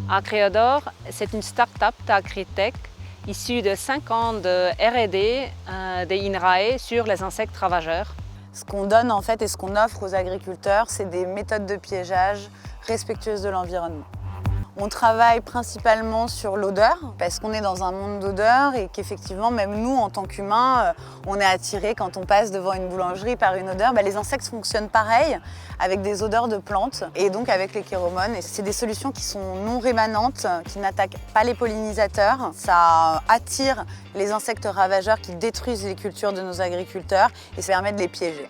Agriodor, c'est une start-up d'agritech issue de 5 ans de R&D de INRAE sur les insectes ravageurs. Ce qu'on donne en fait et ce qu'on offre aux agriculteurs, c'est des méthodes de piégeage respectueuses de l'environnement. On travaille principalement sur l'odeur parce qu'on est dans un monde d'odeur et qu'effectivement même nous en tant qu'humains, on est attirés quand on passe devant une boulangerie par une odeur. Les insectes fonctionnent pareil avec des odeurs de plantes et donc avec les phéromones. Et c'est des solutions qui sont non rémanentes, qui n'attaquent pas les pollinisateurs. Ça attire les insectes ravageurs qui détruisent les cultures de nos agriculteurs et ça permet de les piéger.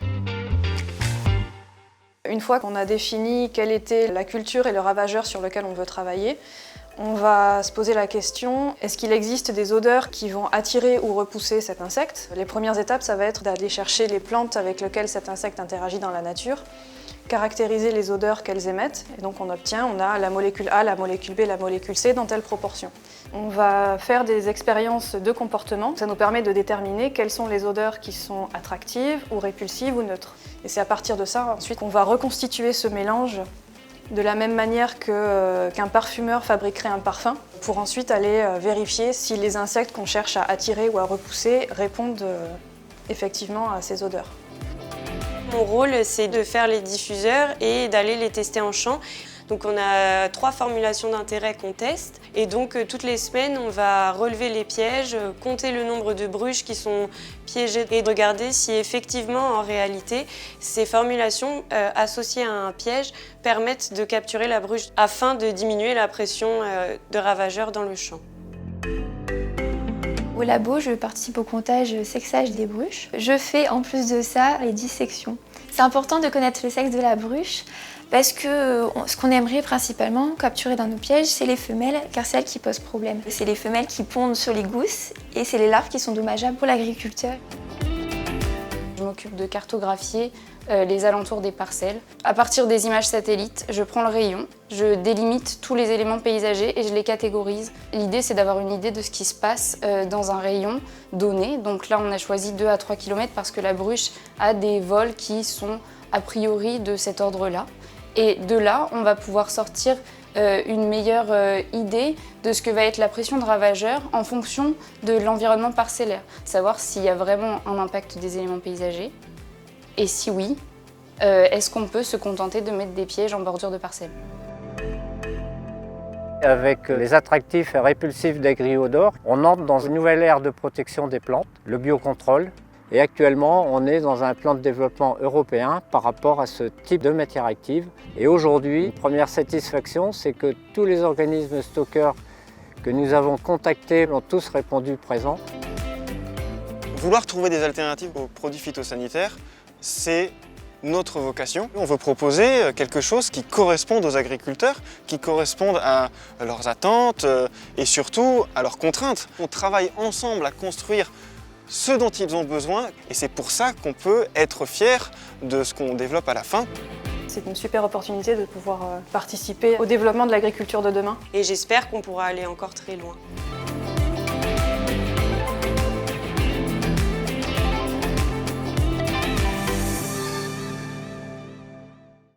Une fois qu'on a défini quelle était la culture et le ravageur sur lequel on veut travailler, on va se poser la question, est-ce qu'il existe des odeurs qui vont attirer ou repousser cet insecte? Les premières étapes, ça va être d'aller chercher les plantes avec lesquelles cet insecte interagit dans la nature, caractériser les odeurs qu'elles émettent, et donc on a la molécule A, la molécule B, la molécule C dans telle proportion. On va faire des expériences de comportement, ça nous permet de déterminer quelles sont les odeurs qui sont attractives ou répulsives ou neutres. Et c'est à partir de ça ensuite qu'on va reconstituer ce mélange de la même manière qu'un parfumeur fabriquerait un parfum, pour ensuite aller vérifier si les insectes qu'on cherche à attirer ou à repousser répondent effectivement à ces odeurs. Mon rôle, c'est de faire les diffuseurs et d'aller les tester en champ. Donc on a 3 formulations d'intérêt qu'on teste et donc toutes les semaines on va relever les pièges, compter le nombre de bruches qui sont piégées et regarder si effectivement en réalité ces formulations associées à un piège permettent de capturer la bruche afin de diminuer la pression de ravageurs dans le champ. Au labo, je participe au comptage sexage des bruches. Je fais en plus de ça les dissections. C'est important de connaître le sexe de la bruche parce que ce qu'on aimerait principalement capturer dans nos pièges, c'est les femelles, car c'est elles qui posent problème. C'est les femelles qui pondent sur les gousses et c'est les larves qui sont dommageables pour l'agriculteur. Je m'occupe de cartographier les alentours des parcelles. À partir des images satellites, je prends le rayon, je délimite tous les éléments paysagers et je les catégorise. L'idée, c'est d'avoir une idée de ce qui se passe dans un rayon donné. Donc là, on a choisi 2 à 3 km parce que la bruche a des vols qui sont a priori de cet ordre-là. Et de là, on va pouvoir sortir une meilleure idée de ce que va être la pression de ravageurs en fonction de l'environnement parcellaire. Savoir s'il y a vraiment un impact des éléments paysagers. Et si oui, est-ce qu'on peut se contenter de mettre des pièges en bordure de parcelles? Avec les attractifs et répulsifs d'Agriodor, on entre dans une nouvelle ère de protection des plantes, le biocontrôle. Et actuellement, on est dans un plan de développement européen par rapport à ce type de matière active. Et aujourd'hui, une première satisfaction, c'est que tous les organismes stockeurs que nous avons contactés ont tous répondu présents. Vouloir trouver des alternatives aux produits phytosanitaires, c'est notre vocation. On veut proposer quelque chose qui corresponde aux agriculteurs, qui corresponde à leurs attentes et surtout à leurs contraintes. On travaille ensemble à construire ce dont ils ont besoin et c'est pour ça qu'on peut être fier de ce qu'on développe à la fin. C'est une super opportunité de pouvoir participer au développement de l'agriculture de demain. Et j'espère qu'on pourra aller encore très loin.